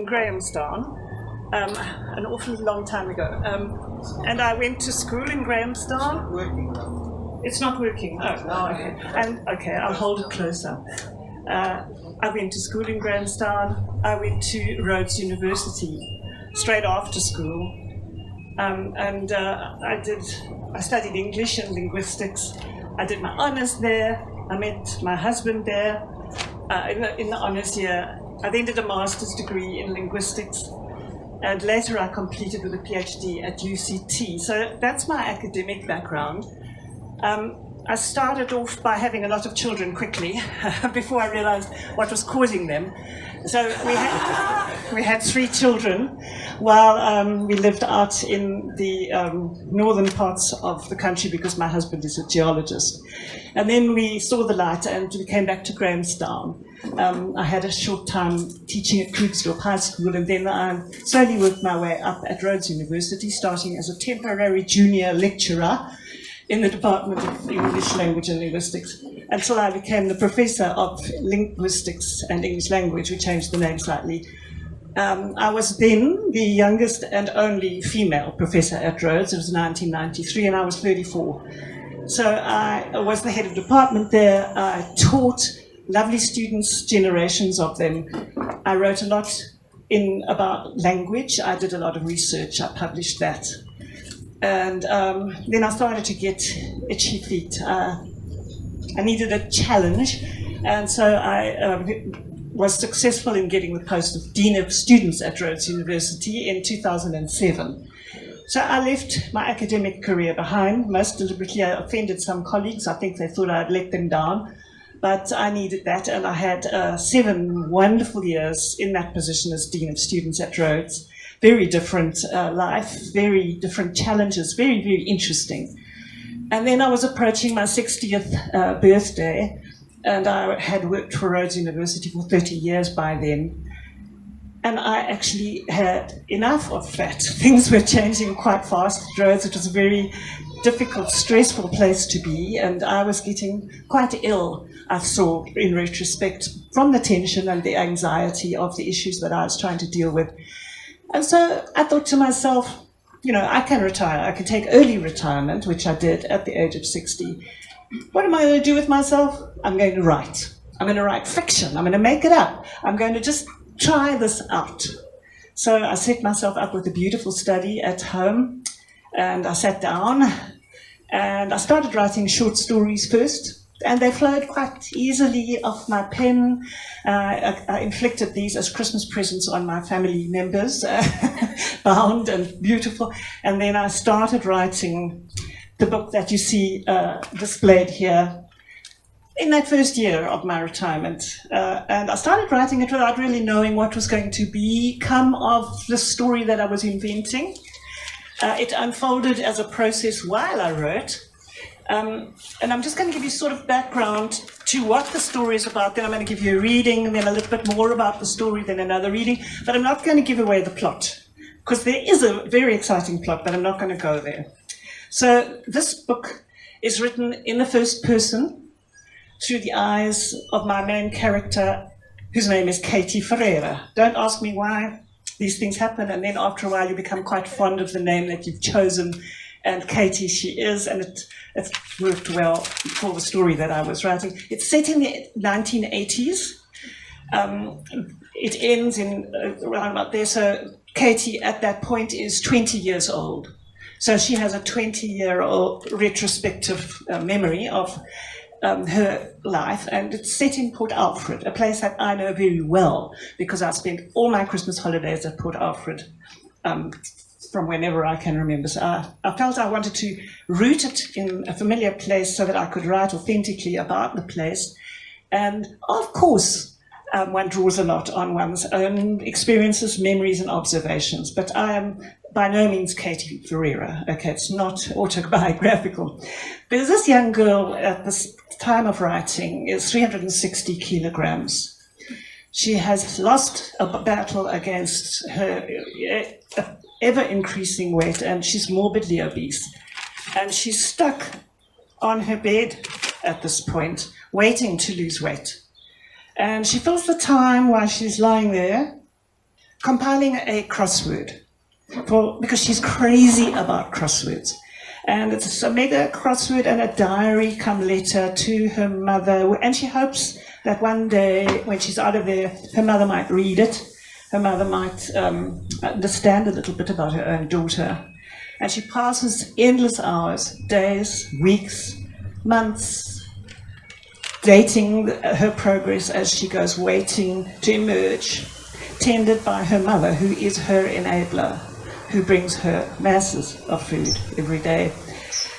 Grahamstown, an awfully long time ago. And I went to school in Grahamstown. It's not working. Oh, okay. And okay, I'll hold it closer. I went to school in Grahamstown. I went to Rhodes University straight after school. I studied English and linguistics. I did my honours there. I met my husband there in the honours year. I then did a master's degree in linguistics, and later I completed with a PhD at UCT. So that's my academic background. I started off by having a lot of children quickly before I realized what was causing them. So we had 3 children while we lived out in the northern parts of the country because my husband is a geologist. And then we saw the light and we came back to Grahamstown. I had a short time teaching at Karoo High School, and then I slowly worked my way up at Rhodes University, starting as a temporary junior lecturer in the Department of English Language and Linguistics, until I became the Professor of Linguistics and English Language. We changed the name slightly. I was then the youngest and only female professor at Rhodes. It was 1993, and I was 34. So I was the head of department there. I taught lovely students, generations of them. I wrote a lot about language. I did a lot of research. I published that. And then I started to get itchy feet. I needed a challenge, and so I was successful in getting the post of Dean of Students at Rhodes University in 2007. So I left my academic career behind. Most deliberately, I offended some colleagues. I think they thought I'd let them down, but I needed that, and I had 7 wonderful years in that position as Dean of Students at Rhodes. Very different life, very different challenges, very, very interesting. And then I was approaching my 60th birthday, and I had worked for Rhodes University for 30 years by then. And I actually had enough of that. Things were changing quite fast at Rhodes. It was a very difficult, stressful place to be, and I was getting quite ill, I saw, in retrospect, from the tension and the anxiety of the issues that I was trying to deal with. And so I thought to myself, I can retire. I can take early retirement, which I did at the age of 60. What am I going to do with myself? I'm going to write. I'm going to write fiction. I'm going to make it up. I'm going to just try this out. So I set myself up with a beautiful study at home, and I sat down, and I started writing short stories first. And they flowed quite easily off my pen. I inflicted these as Christmas presents on my family members, bound and beautiful. And then I started writing the book that you see displayed here in that first year of my retirement. And I started writing it without really knowing what was going to become of the story that I was inventing. It unfolded as a process while I wrote. And I'm just going to give you sort of background to what the story is about. Then I'm going to give you a reading, and then a little bit more about the story, then another reading. But I'm not going to give away the plot, because there is a very exciting plot, but I'm not going to go there. So this book is written in the first person through the eyes of my main character, whose name is Katie Ferreira. Don't ask me why these things happen, and then after a while you become quite fond of the name that you've chosen. And Katie, she is, and it worked well for the story that I was writing. It's set in the 1980s. It ends in around about there. So Katie, at that point, is 20 years old. So she has a 20-year-old retrospective memory of her life, and it's set in Port Alfred, a place that I know very well because I spent all my Christmas holidays at Port Alfred. From whenever I can remember. So I felt I wanted to root it in a familiar place so that I could write authentically about the place. And of course, one draws a lot on one's own experiences, memories, and observations. But I am by no means Katie Ferreira. Okay, it's not autobiographical. Because this young girl at this time of writing is 360 kilograms. She has lost a battle against her ever-increasing weight, and she's morbidly obese. And she's stuck on her bed at this point, waiting to lose weight. And she fills the time while she's lying there compiling a crossword because she's crazy about crosswords. And it's a mega crossword and a diary come letter to her mother. And she hopes that one day, when she's out of there, her mother might read it. Her mother might understand a little bit about her own daughter. And she passes endless hours, days, weeks, months, dating her progress as she goes, waiting to emerge, tended by her mother, who is her enabler, who brings her masses of food every day.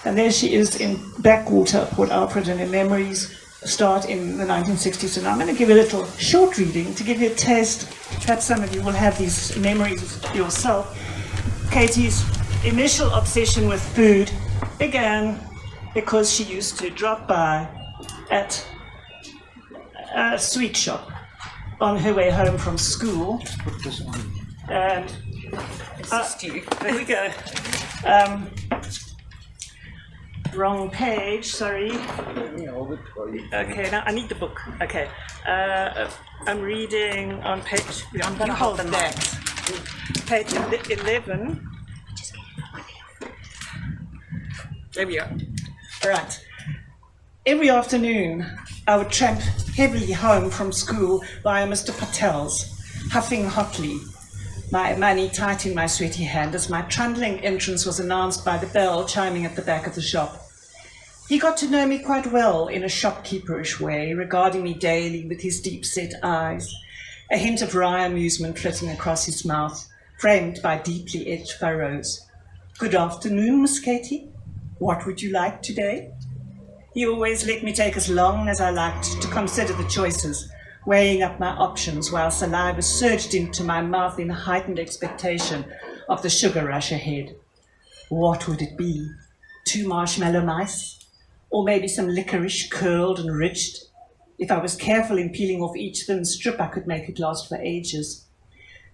And there she is in backwater Port Alfred, and her memories start in the 1960s. And I'm going to give a little short reading to give you a taste. Perhaps some of you will have these memories yourself. Katie's initial obsession with food began because she used to drop by at a sweet shop on her way home from school. Put this on. And there we go. Wrong page, sorry. Okay, now I need the book. Okay. I'm reading on page. I'm going to hold that. Page 11. There we are. Right. Every afternoon, I would tramp heavily home from school via Mr. Patel's, huffing hotly, my money tight in my sweaty hand as my trundling entrance was announced by the bell chiming at the back of the shop. He got to know me quite well in a shopkeeperish way, regarding me daily with his deep-set eyes, a hint of wry amusement flitting across his mouth, framed by deeply etched furrows. "Good afternoon, Miss Katie. What would you like today?" He always let me take as long as I liked to consider the choices, weighing up my options while saliva surged into my mouth in heightened expectation of the sugar rush ahead. What would it be? 2 marshmallow mice? Or maybe some licorice curled and ridged? If I was careful in peeling off each thin strip, I could make it last for ages.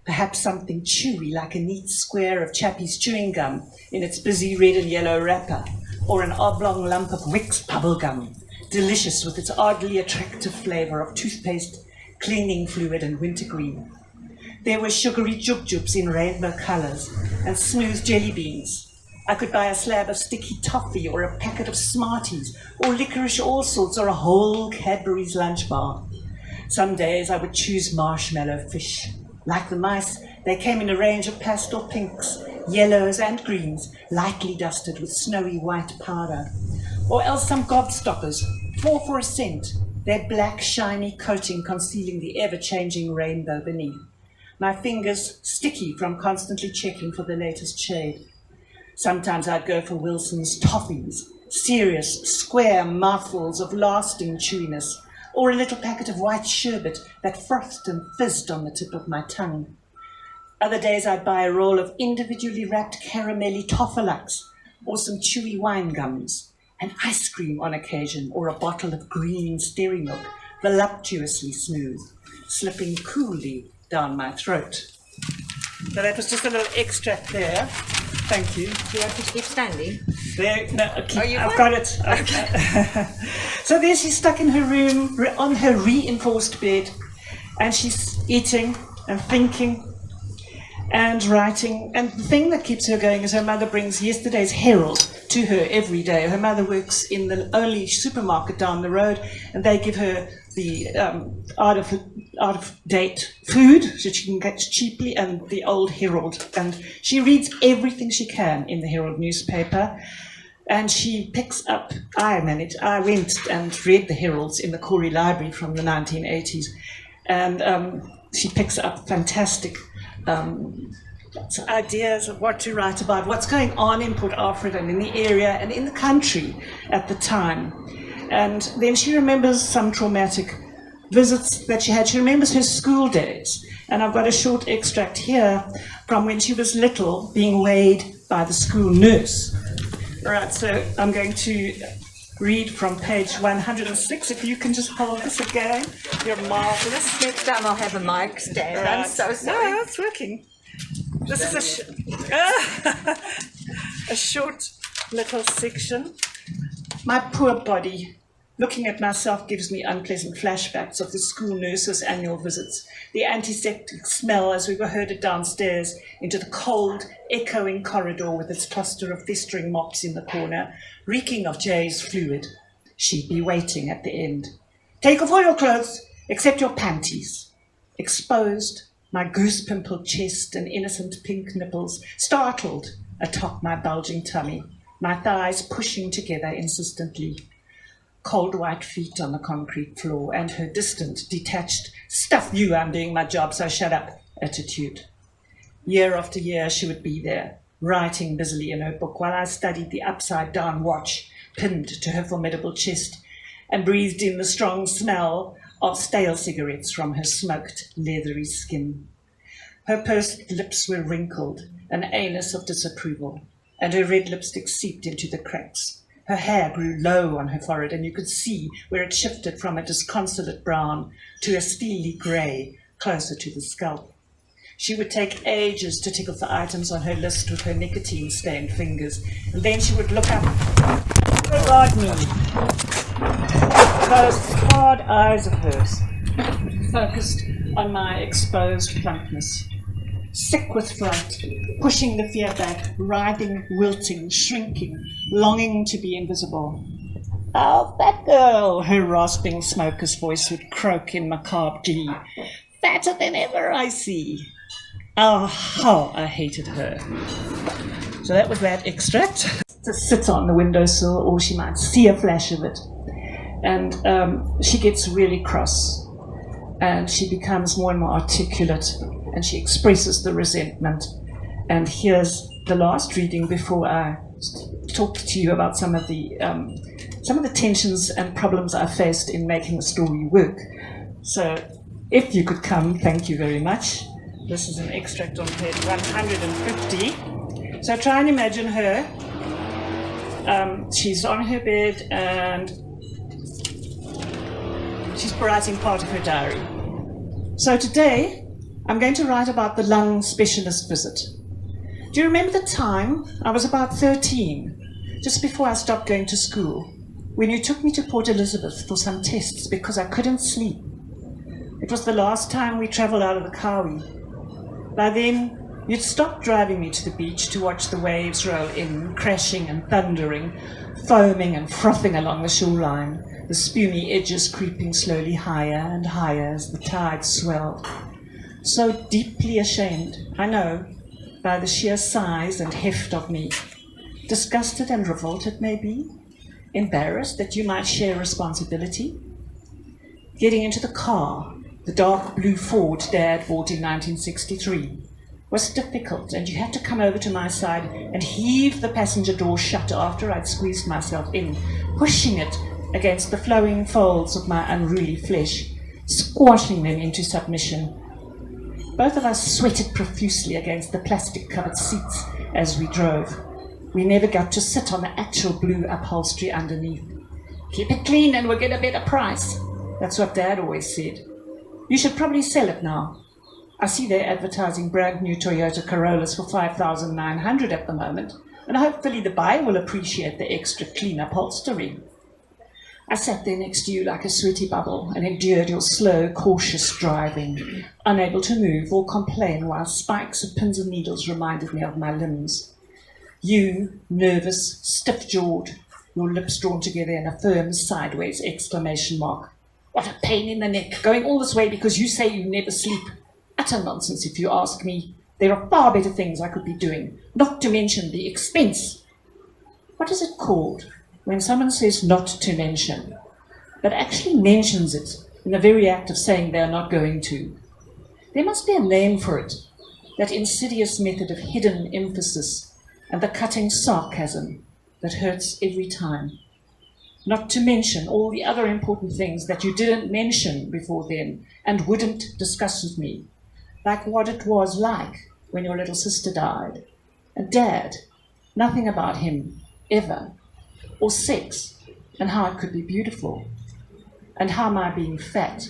Perhaps something chewy like a neat square of Chappie's chewing gum in its busy red and yellow wrapper, or an oblong lump of Wicks bubblegum, delicious with its oddly attractive flavour of toothpaste, cleaning fluid and wintergreen. There were sugary jubjubs in rainbow colours and smooth jelly beans. I could buy a slab of sticky toffee or a packet of Smarties or licorice all sorts or a whole Cadbury's lunch bar. Some days I would choose marshmallow fish. Like the mice, they came in a range of pastel pinks, yellows and greens, lightly dusted with snowy white powder. Or else some gobstoppers, 4 for a cent, their black shiny coating concealing the ever-changing rainbow beneath. My fingers sticky from constantly checking for the latest shade. Sometimes I'd go for Wilson's toffees, serious, square mouthfuls of lasting chewiness, or a little packet of white sherbet that frothed and fizzed on the tip of my tongue. Other days I'd buy a roll of individually wrapped caramelly toffalux, or some chewy wine gums, and ice cream on occasion, or a bottle of green steri milk, voluptuously smooth, slipping coolly down my throat. So that was just a little extract there. Thank you. Do you want me to keep standing? There, no, I've got it. Okay. So there she's stuck in her room on her reinforced bed, and she's eating and thinking and writing. And the thing that keeps her going is her mother brings yesterday's Herald to her every day. Her mother works in the only supermarket down the road, and they give her the out-of-date food that she can get cheaply, and the old Herald. And she reads everything she can in the Herald newspaper. And she picks up, I went and read the Heralds in the Corey Library from the 1980s. And she picks up fantastic ideas of what to write about, what's going on in Port Alfred and in the area and in the country at the time. And then she remembers some traumatic visits that she had. She remembers her school days. And I've got a short extract here from when she was little, being weighed by the school nurse. All right, so I'm going to read from page 106. If you can just hold this again. You're marvelous. Next time I'll have a mic stand. Right. I'm so sorry. No, it's working. This is a short little section. My poor body, Looking at myself gives me unpleasant flashbacks of the school nurses' annual visits, the antiseptic smell as we were herded downstairs into the cold, echoing corridor with its cluster of festering mops in the corner, reeking of Jay's fluid. She'd be waiting at the end. "Take off all your clothes, except your panties." Exposed, my goose-pimpled chest and innocent pink nipples, startled atop my bulging tummy, my thighs pushing together insistently. Cold white feet on the concrete floor, and her distant, detached, "Stuff you, I'm doing my job, so shut up" attitude. Year after year she would be there, writing busily in her book while I studied the upside-down watch pinned to her formidable chest and breathed in the strong smell of stale cigarettes from her smoked, leathery skin. Her pursed lips were wrinkled, an anus of disapproval, and her red lipstick seeped into the cracks. Her hair grew low on her forehead, and you could see where it shifted from a disconsolate brown to a steely grey, closer to the scalp. She would take ages to tick off the items on her list with her nicotine-stained fingers, and then she would look up and regard me. Those hard eyes of hers, focused on my exposed plumpness. Sick with fright, pushing the fear back, writhing, wilting, shrinking, longing to be invisible. "Oh, fat girl," her rasping smoker's voice would croak in macabre glee. "Fatter than ever, I see." Oh, how I hated her. So that was that extract. To sit on the windowsill, or she might see a flash of it. And she gets really cross, and she becomes more and more articulate, and she expresses the resentment. And here's the last reading before I talk to you about some of the tensions and problems I faced in making the story work. So if you could come, thank you very much. This is an extract on page 150. So try and imagine her. She's on her bed and she's writing part of her diary. So today, I'm going to write about the lung specialist visit. Do you remember the time? I was about 13, just before I stopped going to school, when you took me to Port Elizabeth for some tests because I couldn't sleep. It was the last time we travelled out of the Karoo. By then, you'd stopped driving me to the beach to watch the waves roll in, crashing and thundering, foaming and frothing along the shoreline, the spumy edges creeping slowly higher and higher as the tide swelled. So deeply ashamed, I know, by the sheer size and heft of me. Disgusted and revolted, maybe? Embarrassed that you might share responsibility? Getting into the car, the dark blue Ford Dad bought in 1963, was difficult, and you had to come over to my side and heave the passenger door shut after I'd squeezed myself in, pushing it against the flowing folds of my unruly flesh, squashing them into submission. Both of us sweated profusely against the plastic-covered seats as we drove. We never got to sit on the actual blue upholstery underneath. "Keep it clean and we'll get a better price." That's what Dad always said. "You should probably sell it now. I see they're advertising brand new Toyota Corollas for $5,900 at the moment, and hopefully the buyer will appreciate the extra clean upholstery." I sat there next to you like a sweaty bubble and endured your slow, cautious driving, unable to move or complain while spikes of pins and needles reminded me of my limbs. You, nervous, stiff-jawed, your lips drawn together in a firm sideways exclamation mark. "What a pain in the neck, going all this way because you say you never sleep. Utter nonsense if you ask me. There are far better things I could be doing, not to mention the expense." What is it called when someone says not to mention, but actually mentions it in the very act of saying they are not going to? There must be a name for it, that insidious method of hidden emphasis and the cutting sarcasm that hurts every time. Not to mention all the other important things that you didn't mention before then and wouldn't discuss with me, like what it was like when your little sister died, and Dad, nothing about him, ever, or sex, and how it could be beautiful, and how my being fat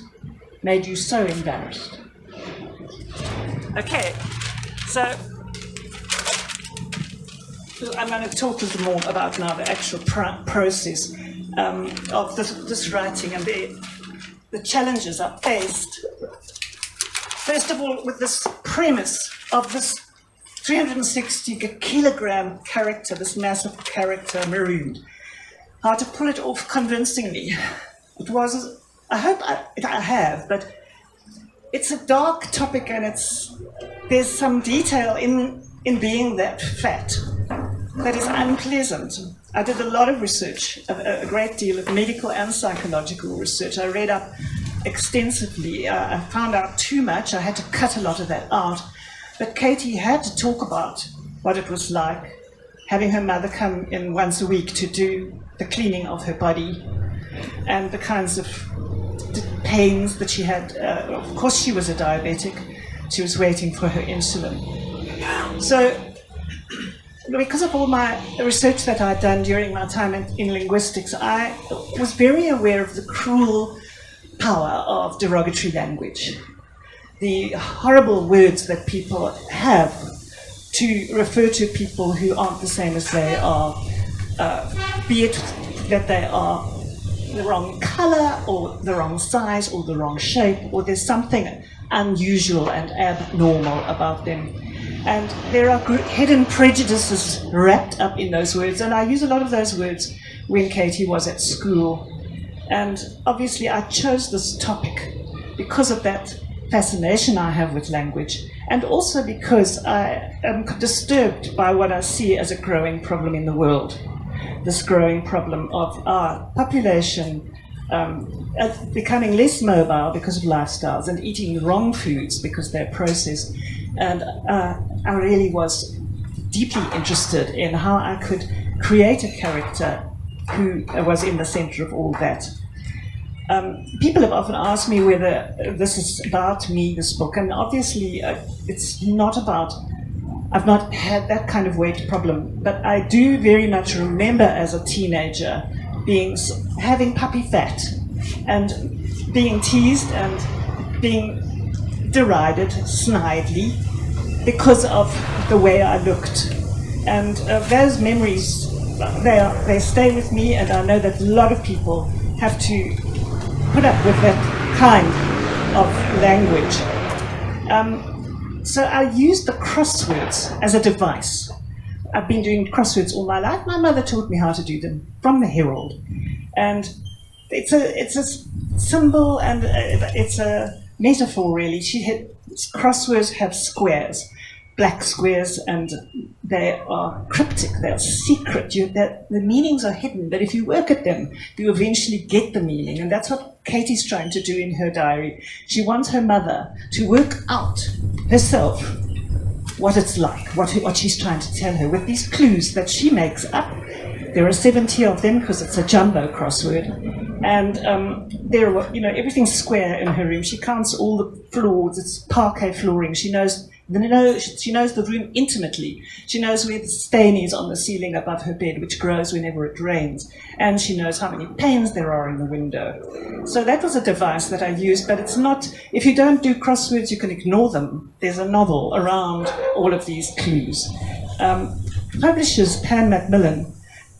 made you so embarrassed. Okay, so I'm going to talk a little more about now the actual process. of this writing and the challenges I faced. First of all, with this premise of this 360 kilogram character, this massive character, marooned. How to pull it off convincingly. It was, I hope I have, but it's a dark topic and there's some detail in being that fat that is unpleasant. I did a lot of research, a great deal of medical and psychological research. I read up extensively. I found out too much. I had to cut a lot of that out. But Katie had to talk about what it was like having her mother come in once a week to do the cleaning of her body and the kinds of pains that she had. Of course, she was a diabetic. She was waiting for her insulin. So, because of all my research that I'd done during my time in linguistics, I was very aware of the cruel power of derogatory language. The horrible words that people have to refer to people who aren't the same as they are, be it that they are the wrong color or the wrong size or the wrong shape, or there's something unusual and abnormal about them. And there are hidden prejudices wrapped up in those words, and I use a lot of those words when Katie was at school. And obviously I chose this topic because of that fascination I have with language, and also because I am disturbed by what I see as a growing problem in the world. This growing problem of our population becoming less mobile because of lifestyles and eating the wrong foods because they're processed. And I really was deeply interested in how I could create a character who was in the center of all that. People have often asked me whether this is about me, this book, and obviously it's not about, I've not had that kind of weight problem, but I do very much remember as a teenager having puppy fat and being teased and being derided snidely because of the way I looked. And those memories, they stay with me, and I know that a lot of people have to put up with that kind of language. So I used the crosswords as a device. I've been doing crosswords all my life. My mother taught me how to do them from the Herald. And it's a symbol and it's a metaphor, really. Crosswords have squares, black squares, and they are cryptic, they're secret. The meanings are hidden, but if you work at them, you eventually get the meaning. And that's what Katie's trying to do in her diary. She wants her mother to work out herself what it's like, what she's trying to tell her, with these clues that she makes up. There are 70 of them because it's a jumbo crossword. And there are, everything's square in her room. She counts all the floors. It's parquet flooring. She knows the room intimately. She knows where the stain is on the ceiling above her bed, which grows whenever it rains. And she knows how many panes there are in the window. So that was a device that I used, but it's not, if you don't do crosswords, you can ignore them. There's a novel around all of these clues. Publishers, Pan Macmillan,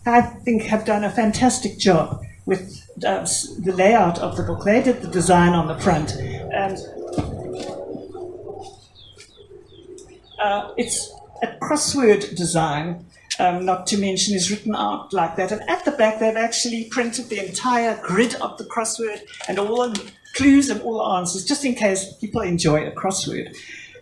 I think have done a fantastic job with the layout of the book. They did the design on the front, and it's a crossword design, not to mention is written out like that. And at the back, they've actually printed the entire grid of the crossword and all the clues and all the answers, just in case people enjoy a crossword.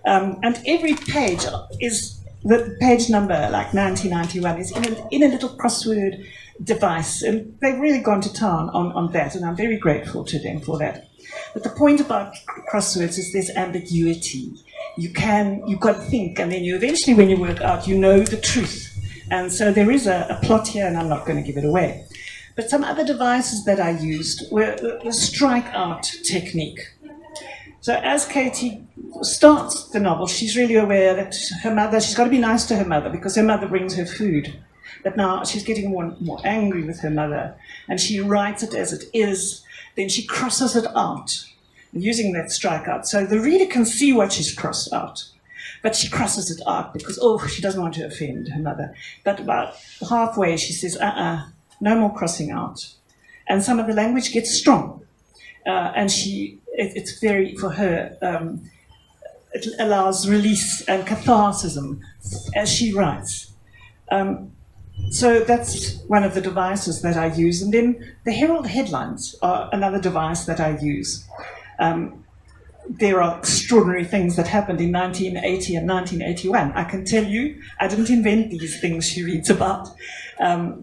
And every page is, the page number, like 1991, is in a little crossword device. And they've really gone to town on that, and I'm very grateful to them for that. But the point about crosswords is there's ambiguity. You've got to think, and then you eventually, when you work out, you know the truth. And so there is a plot here, and I'm not going to give it away. But some other devices that I used were the strike-out technique. So as Katie starts the novel, she's really aware that her mother, she's got to be nice to her mother because her mother brings her food. But now she's getting more and more angry with her mother, and she writes it as it is. Then she crosses it out, using that strikeout. So the reader can see what she's crossed out, but she crosses it out because, she doesn't want to offend her mother. But about halfway, she says, no more crossing out. and some of the language gets strong. And it's very, for her, it allows release and catharsis as she writes. So that's one of the devices that I use. And then the Herald headlines are another device that I use. There are extraordinary things that happened in 1980 and 1981. I can tell you, I didn't invent these things she reads about. There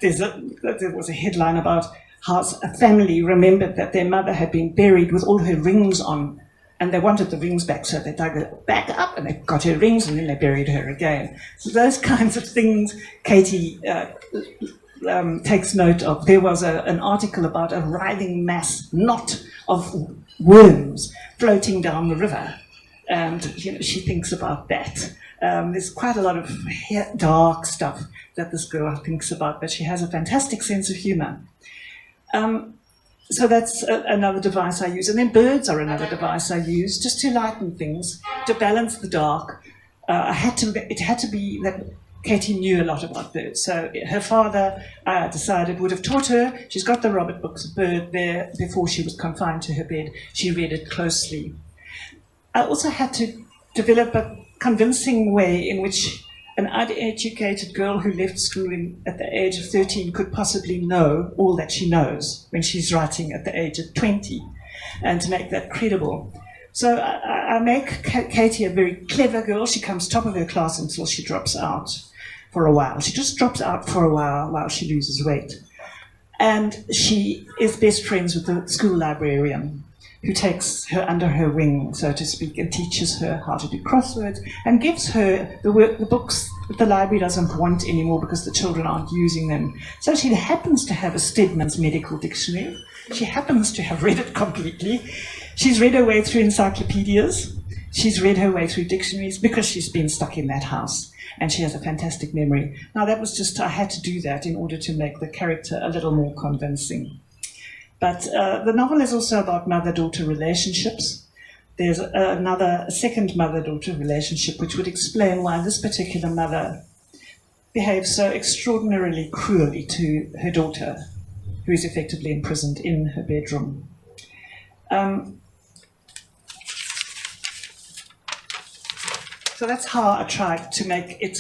was a headline about how a family remembered that their mother had been buried with all her rings on, and they wanted the rings back, so they dug it back up and they got her rings and then they buried her again. So those kinds of things Katie takes note of. There was an article about a writhing knot of worms floating down the river, and she thinks about that. There's quite a lot of dark stuff that this girl thinks about, but she has a fantastic sense of humor. So that's another device I use. And then birds are another device I use, just to lighten things, to balance the dark. It had to be that Katie knew a lot about birds. So her father decided would have taught her. She's got the Robert Books Bird there before she was confined to her bed. She read it closely. I also had to develop a convincing way in which an uneducated girl who left school at the age of 13 could possibly know all that she knows when she's writing at the age of 20, and to make that credible. So I make Katie a very clever girl. She comes top of her class until she drops out for a while. She just drops out for a while she loses weight. And she is best friends with the school librarian, who takes her under her wing, so to speak, and teaches her how to do crosswords, and gives her the books that the library doesn't want anymore because the children aren't using them. So she happens to have a Stedman's Medical Dictionary. She happens to have read it completely. She's read her way through encyclopedias. She's read her way through dictionaries because she's been stuck in that house. And she has a fantastic memory. Now that was just, I had to do that in order to make the character a little more convincing. But the novel is also about mother-daughter relationships. There's a second mother-daughter relationship which would explain why this particular mother behaves so extraordinarily cruelly to her daughter, who is effectively imprisoned in her bedroom. So that's how I tried to make it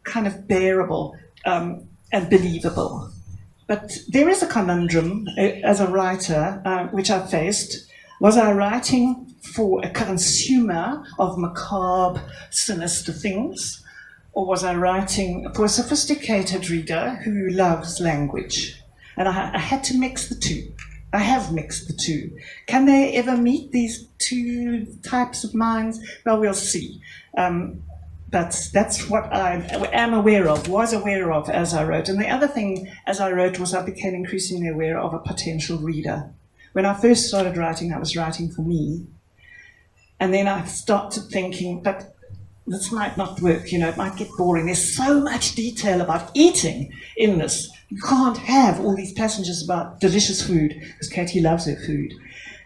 kind of bearable and believable. But there is a conundrum as a writer, which I faced. Was I writing for a consumer of macabre, sinister things? Or was I writing for a sophisticated reader who loves language? And I had to mix the two. I have mixed the two. Can they ever meet, these two types of minds? Well, we'll see. But that's what I am aware of, was aware of as I wrote. And the other thing as I wrote was I became increasingly aware of a potential reader. When I first started writing, I was writing for me. And then I started thinking, but this might not work, it might get boring. There's so much detail about eating in this. You can't have all these passages about delicious food, because Katie loves her food.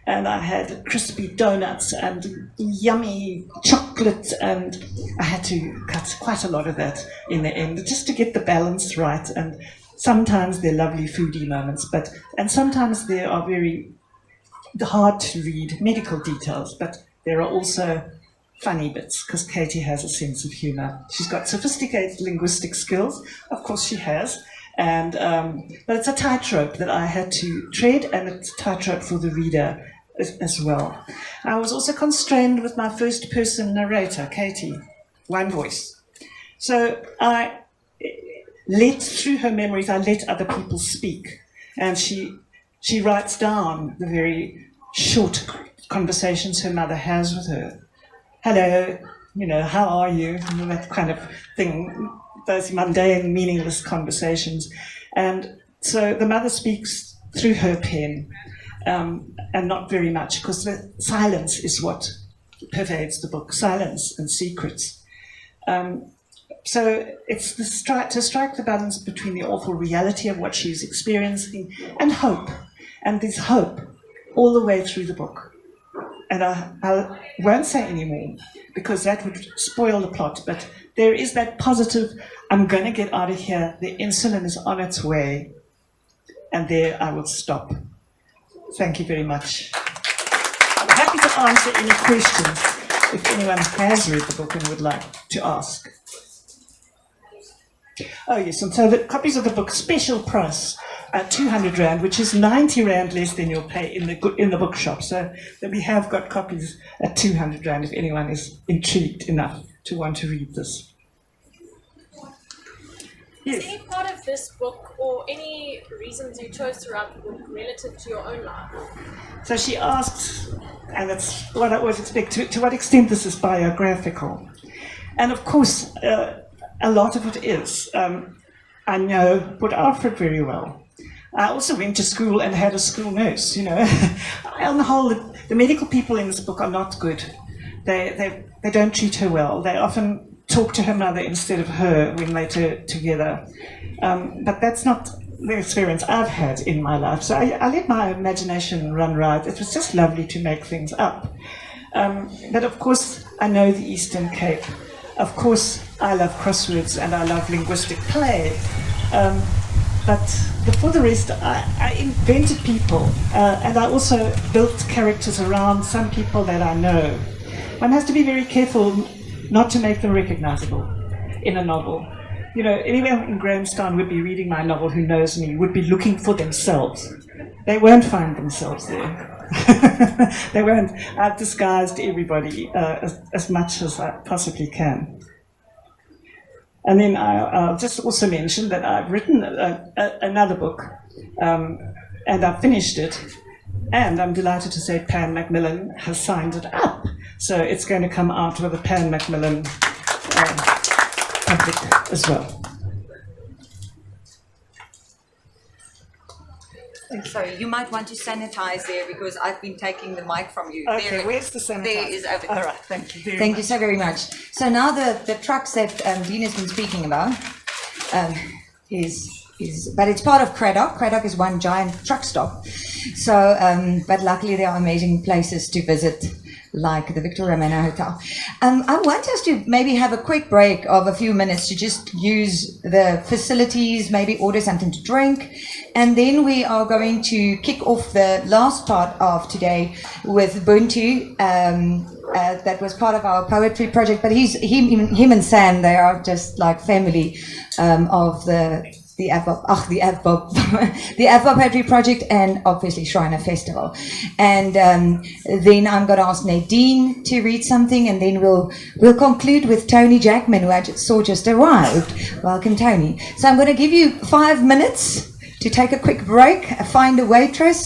And I had crispy donuts and yummy chocolate, and I had to cut quite a lot of that in the end, just to get the balance right. And sometimes they're lovely foodie moments, and sometimes there are very hard to read medical details, but there are also funny bits, because Katie has a sense of humor. She's got sophisticated linguistic skills, of course she has, and but it's a tightrope that I had to tread, and it's a tightrope for the reader as well. I was also constrained with my first-person narrator, Katie, one voice. So I let, through her memories, I let other people speak, and she writes down the very short conversations her mother has with her. Hello, how are you? That kind of thing, those mundane, meaningless conversations. And so the mother speaks through her pen, and not very much, because the silence is what pervades the book, silence and secrets. So it's to strike the balance between the awful reality of what she's experiencing and hope, and this hope all the way through the book. And I won't say any more, because that would spoil the plot, but there is that positive, I'm going to get out of here, the insulin is on its way. And there I will stop. Thank you very much. I'm happy to answer any questions if anyone has read the book and would like to ask. Oh yes, and so the copies of the book, special price, 200 Rand, which is 90 Rand less than you'll pay in the bookshop. So that we have got copies at 200 Rand if anyone is intrigued enough to want to read this. Yes. Is any part of this book or any reasons you chose to write the book relative to your own life? So she asked, and that's what I always expect, to what extent this is biographical. And of course, a lot of it is. I know Port Alfred very well. I also went to school and had a school nurse, you know. On the whole, the medical people in this book are not good. They don't treat her well. They often talk to her mother instead of her when they're together. But that's not the experience I've had in my life. So I let my imagination run riot. It was just lovely to make things up. But of course, I know the Eastern Cape. Of course, I love crosswords and I love linguistic play. But for the rest, I invented people. And I also built characters around some people that I know. One has to be very careful not to make them recognizable in a novel. You know, anyone in Grahamstown would be reading my novel who knows me, would be looking for themselves. They won't find themselves there. They won't. I've disguised everybody as much as I possibly can. And then I'll just also mention that I've written another book, and I've finished it. And I'm delighted to say Pan Macmillan has signed it up. So it's going to come out with a Pan Macmillan public as well. Sorry, you might want to sanitize there because I've been taking the mic from you. Okay, where's the sanitizer? There is over. All right, thank you very much. Thank you so very much. So now the trucks that Dean has been speaking about but it's part of Craddock. Craddock is one giant truck stop. So, but luckily there are amazing places to visit, like the Victoria Manor Hotel. I want us to maybe have a quick break of a few minutes to just use the facilities, maybe order something to drink, and then we are going to kick off the last part of today with Buntu. That was part of our poetry project, but him and Sam, they are just like family of the AFBOB Poetry Project, and obviously Shriner Festival. And then I'm going to ask Nadine to read something, and then we'll conclude with Tony Jackman, who I saw just arrived. Welcome, Tony. So I'm going to give you 5 minutes to take a quick break, find a waitress,